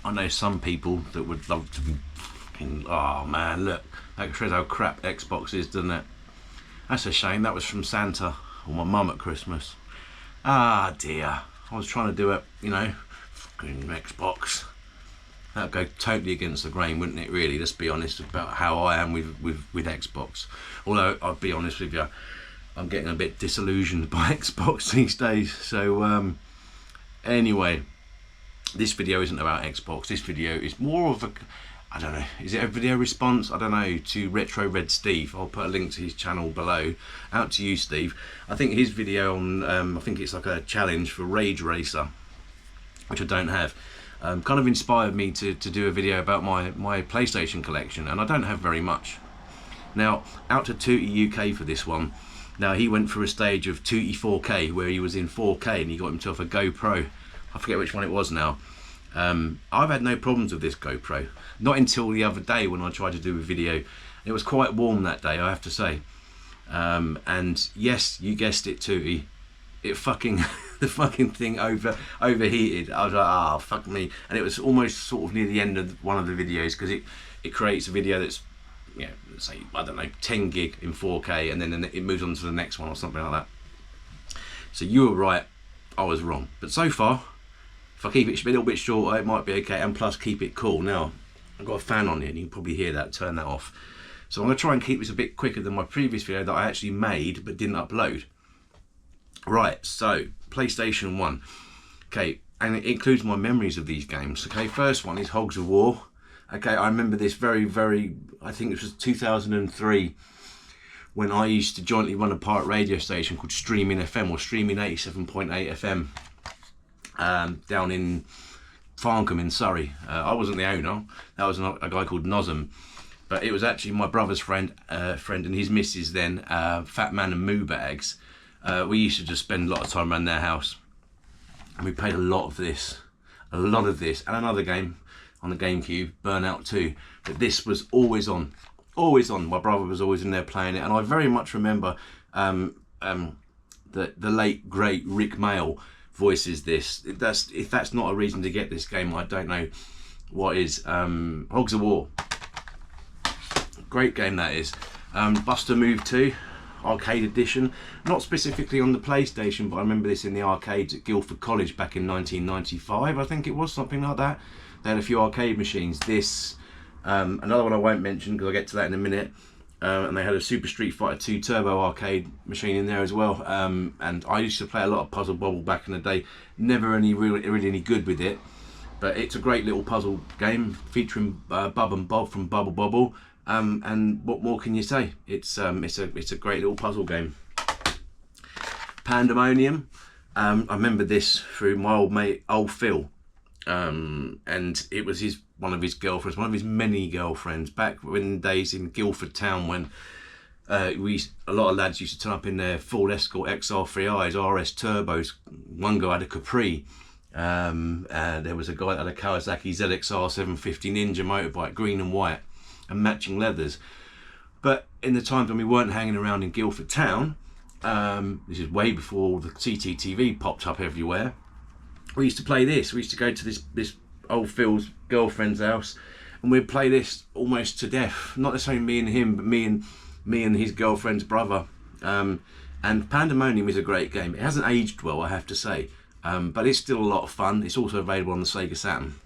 I know some people that would love to be fucking, oh man, look, that shows how crap Xbox is, doesn't it? That's a shame. That was from Santa or my mum at Christmas. Ah dear. I was trying to do it, you know, fucking Xbox. That'd go totally against the grain, wouldn't it, really? Let's be honest about how I am with Xbox. Although, I'll be honest with you, I'm getting a bit disillusioned by Xbox these days. So, anyway, this video isn't about Xbox. This video is more of a, I don't know, is it a video response? I don't know, to Retro Red Steve. I'll put a link to his channel below. Out to you, Steve. I think his video on, I think it's like a challenge for Rage Racer, which I don't have. Kind of inspired me to do a video about my PlayStation collection, and I don't have very much. Now, out to Tootie UK for this one. Now, he went for a stage of Tootie 4K, where he was in 4K, and he got himself a GoPro. I forget which one it was now. I've had no problems with this GoPro. Not until the other day when I tried to do a video. It was quite warm that day, I have to say. And yes, you guessed it, Tootie. It fucking, the fucking thing overheated. I was like, ah, oh, fuck me. And it was almost sort of near the end of one of the videos, because it creates a video that's, you know, say, I don't know, 10 gig in 4K, and then it moves on to the next one or something like that. So you were right, I was wrong. But so far, if I keep it a little bit shorter, it might be okay, and plus keep it cool. Now, I've got a fan on here, and you can probably hear that, turn that off. So I'm gonna try and keep this a bit quicker than my previous video that I actually made, but didn't upload. Right, so PlayStation 1. Okay, and it includes my memories of these games. Okay, first one is Hogs of War. Okay, I remember this very, I think it was 2003, when I used to jointly run a pirate radio station called Streaming FM, or Streaming 87.8 FM, down in Farncombe in Surrey. I wasn't the owner, that was a guy called Nozem. But it was actually my brother's friend and his missus then, Fat Man and Moo Bags. We used to just spend a lot of time around their house, and we played a lot of this, and another game on the GameCube, Burnout 2. But this was always on. My brother was always in there playing it, and I very much remember the late great Rick Mail voices this. If that's not a reason to get this game, I don't know what is. Hogs of War, great game that is. Buster Move 2. Arcade edition, not specifically on the PlayStation, but I remember this in the arcades at Guildford College back in 1995, I think it was, something like that. They had a few arcade machines. This, another one I won't mention because I'll get to that in a minute, and they had a Super Street Fighter 2 Turbo arcade machine in there as well, and I used to play a lot of Puzzle Bobble back in the day, never really any good with it, but it's a great little puzzle game featuring Bub and Bob from Bubble Bobble. And what more can you say? It's a great little puzzle game. Pandemonium. I remember this through my old mate, old Phil, and it was one of his girlfriends, one of his many girlfriends, back in the days in Guildford Town when a lot of lads used to turn up in their Ford Escort XR3Is, RS turbos. One guy had a Capri. And there was a guy that had a Kawasaki ZXR 750 Ninja motorbike, green and white, and matching leathers. But in the times when we weren't hanging around in Guildford Town, this is way before the CCTV popped up everywhere, we used to play this. We used to go to this old Phil's girlfriend's house, and we'd play this almost to death. Not necessarily me and him, but me and his girlfriend's brother. And Pandemonium is a great game. It hasn't aged well, I have to say, but it's still a lot of fun. It's also available on the Sega Saturn.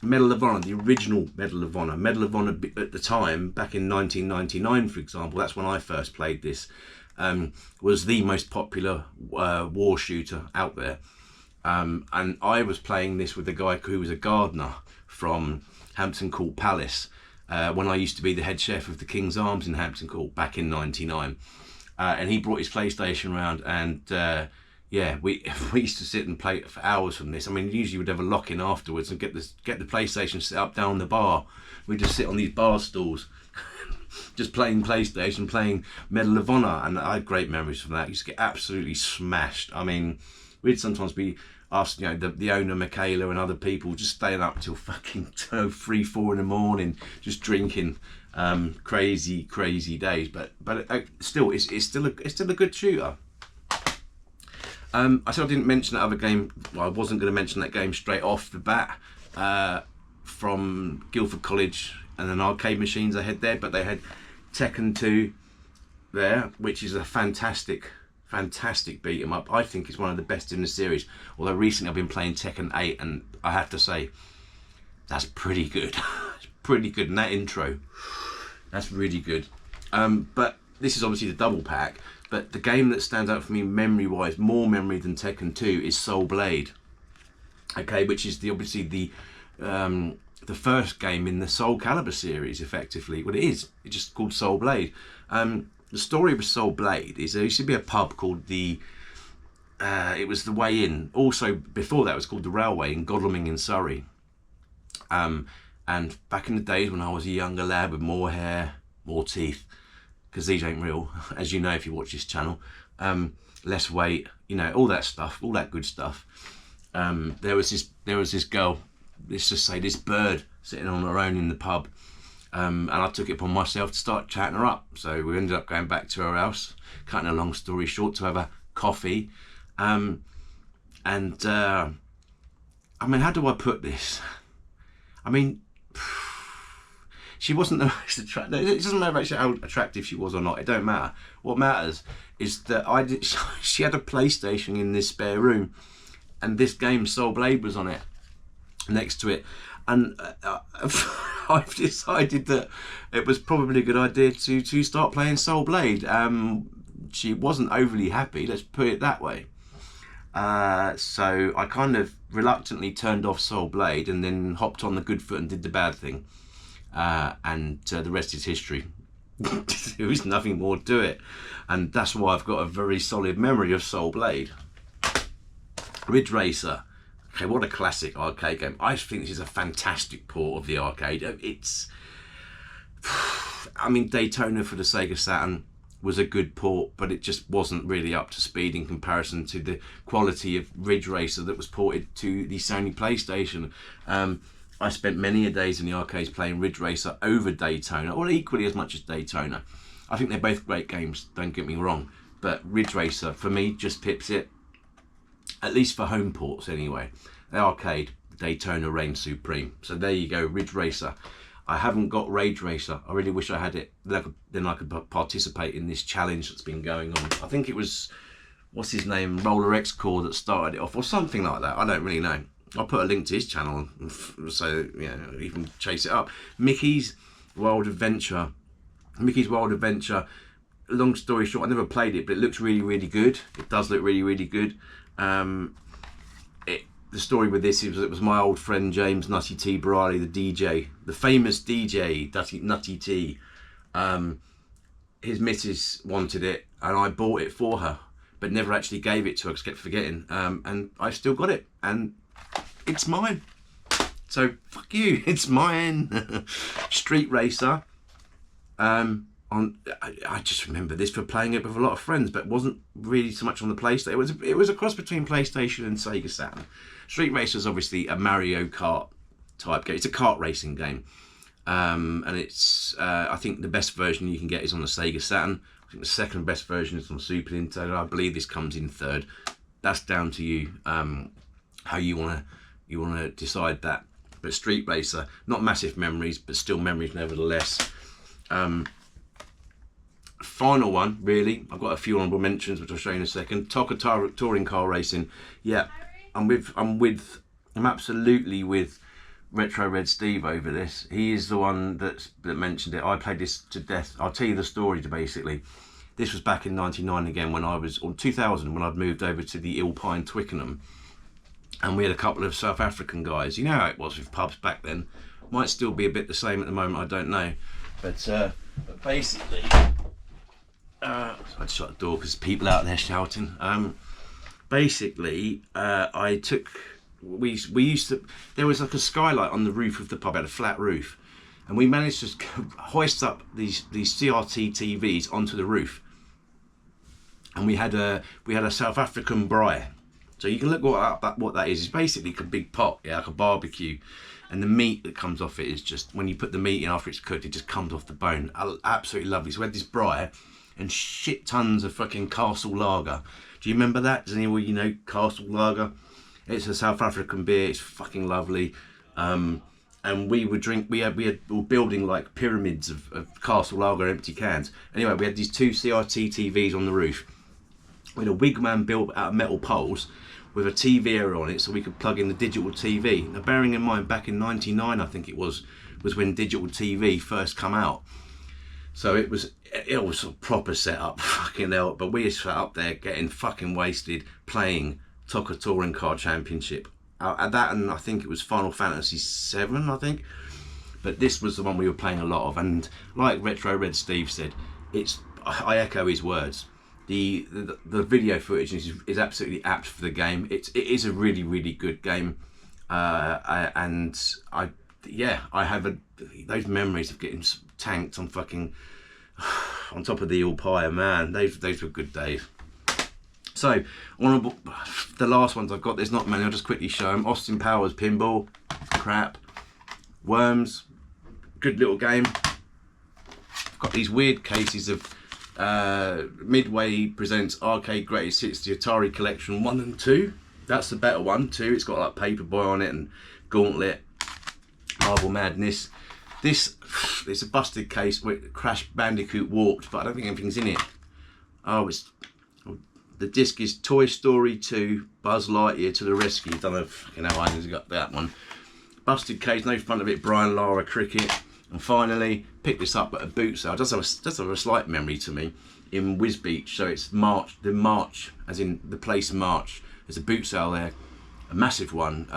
Medal of Honor, the original Medal of Honor. Medal of Honor at the time, back in 1999, for example, that's when I first played this, was the most popular war shooter out there. And I was playing this with a guy who was a gardener from Hampton Court Palace, when I used to be the head chef of the King's Arms in Hampton Court back in '99. And he brought his PlayStation around, and yeah, we used to sit and play for hours from this. I mean, usually we'd have a lock-in afterwards and get the PlayStation set up down the bar. We'd just sit on these bar stools, just playing PlayStation, playing Medal of Honor, and I had great memories from that. I used to get absolutely smashed. I mean, we'd sometimes be asked, you know, the owner, Michaela, and other people, just staying up till fucking 2, 3, 4 in the morning, just drinking. Crazy days, but still, it's still a good shooter. I said I didn't mention that other game. Well, I wasn't going to mention that game straight off the bat. From Guildford College and then arcade machines I had there, but they had Tekken 2 there, which is a fantastic beat 'em up. I think it's one of the best in the series. Although recently I've been playing Tekken 8, and I have to say that's pretty good. It's pretty good, and that intro, that's really good. But this is obviously the double pack. But the game that stands out for me memory-wise, more memory than Tekken 2, is Soul Blade. Okay, which is obviously the first game in the Soul Calibur series, effectively. Well, it is. It's just called Soul Blade. The story of Soul Blade is there used to be a pub called it was the Way Inn. Also, before that, it was called the Railway in Godalming in Surrey. And back in the days when I was a younger lad with more hair, more teeth, because these ain't real, as you know if you watch this channel, less weight, all that stuff, all that good stuff. There was this girl, let's just say this bird, sitting on her own in the pub, and I took it upon myself to start chatting her up. So we ended up going back to her house, cutting a long story short, to have a coffee. I mean, how do I put this? I mean, she wasn't the most attractive. It doesn't matter actually how attractive she was or not. It don't matter. What matters is that she had a PlayStation in this spare room, and this game Soul Blade was on it, next to it, and I've decided that it was probably a good idea to start playing Soul Blade. She wasn't overly happy, let's put it that way. So I kind of reluctantly turned off Soul Blade and then hopped on the good foot and did the bad thing. And the rest is history. There was nothing more to it. And that's why I've got a very solid memory of Soul Blade. Ridge Racer. Okay, what a classic arcade game. I think this is a fantastic port of the arcade. I mean, Daytona for the Sega Saturn was a good port, but it just wasn't really up to speed in comparison to the quality of Ridge Racer that was ported to the Sony PlayStation. I spent many a days in the arcades playing Ridge Racer over Daytona, or equally as much as Daytona. I think they're both great games, don't get me wrong, but Ridge Racer, for me, just pips it. At least for home ports anyway. The arcade, Daytona reigns supreme. So there you go, Ridge Racer. I haven't got Rage Racer. I really wish I had it. Then I could participate in this challenge that's been going on. I think it was, what's his name, Roller X Core that started it off, or something like that. I don't really know. I'll put a link to his channel so you can chase it up. Mickey's Wild Adventure. Long story short, I never played it, but it looks really, really good. It does look really, really good. The story with this is it was my old friend James Nutty T Briley, the DJ, the famous DJ Nutty T. His missus wanted it, and I bought it for her, but never actually gave it to her because I kept forgetting. And I still got it, and it's mine. So fuck you, it's mine. Street Racer. I just remember this for playing it with a lot of friends, but it wasn't really so much on the PlayStation. It was a cross between PlayStation and Sega Saturn. Street Racer is obviously a Mario Kart type game. It's a kart racing game, and it's I think the best version you can get is on the Sega Saturn. I think the second best version is on Super Nintendo. I believe this comes in third. That's down to you, how you wanna decide that. But Street Racer, not massive memories, but still memories nevertheless. Final one, really. I've got a few honourable mentions, which I'll show you in a second. Tonka touring car racing. Yeah, I'm absolutely with Retro Red Steve over this. He is the one that mentioned it. I played this to death. I'll tell you the story. Basically, this was back in '99 again, or 2000, when I'd moved over to the Ilpine Twickenham, and we had a couple of South African guys. You know how it was with pubs back then. Might still be a bit the same at the moment. I don't know, but basically. I had to shut the door because people out there shouting. Basically, we used to, there was like a skylight on the roof of the pub, had a flat roof, and we managed to hoist up these CRT TVs onto the roof, and we had a South African braai. So you can look what that is. It's basically a big pot, yeah, like a barbecue, and the meat that comes off it is just, when you put the meat in after it's cooked, it just comes off the bone. Absolutely lovely. So we had this braai. and shit tons of fucking Castle Lager. Do you remember that? Does anyone Castle Lager? It's a South African beer. It's fucking lovely. And we would drink. We were building like pyramids of Castle Lager empty cans. Anyway, we had these 2 CRT TVs on the roof. We had a wigman built out of metal poles with a TV area on it, so we could plug in the digital TV. Now, bearing in mind, back in '99, I think it was when digital TV first come out. So it was a proper setup, fucking hell. But we sat up there getting fucking wasted, playing Toka Touring Car Championship. At that, and I think it was Final Fantasy 7, I think. But this was the one we were playing a lot of, and like Retro Red Steve said, I echo his words. The video footage is absolutely apt for the game. It is a really, really good game, and I have those memories of getting tanked on fucking on top of the Allpire, man. Those were good days. So, the last ones I've got, there's not many, I'll just quickly show them. Austin Powers Pinball, crap. Worms, good little game. I've got these weird cases of Midway presents Arcade Greatest Hits, the Atari Collection 1 and 2. That's the better one, 2. It's got like Paperboy on it and Gauntlet, Marble Madness. This it's a busted case with Crash Bandicoot Warped, but I don't think anything's in it. The disc is Toy Story 2, Buzz Lightyear to the Rescue. Don't know how I got that one. Busted case, no front of it, Brian Lara Cricket. And finally, picked this up at a boot sale. It does have a slight memory to me in Wisbech. So it's March, as in the place March. There's a boot sale there, a massive one.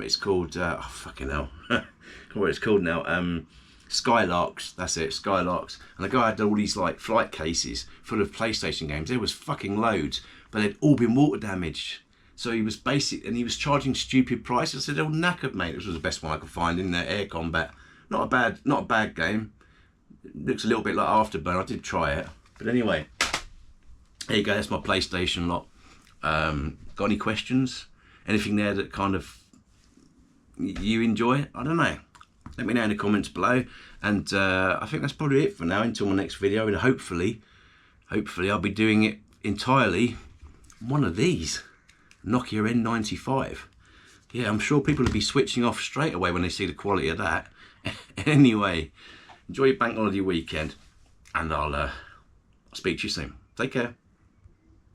It's called, fucking hell. What it's called now. Skylarks, that's it, Skylarks. And the guy had all these like flight cases full of PlayStation games. There was fucking loads, but they'd all been water damaged. So he was basic, and he was charging stupid prices. I said, "Oh, knackered, mate." This was the best one I could find in there. Air Combat, not a bad game. It looks a little bit like Afterburn. I did try it, but anyway, there you go. That's my PlayStation lot. Got any questions? Anything there that kind of you enjoy? I don't know. Let me know in the comments below, and I think that's probably it for now until my next video, and hopefully I'll be doing it entirely one of these Nokia N95. Yeah, I'm sure people will be switching off straight away when they see the quality of that. Anyway, enjoy your bank holiday weekend, and I'll speak to you soon. Take care.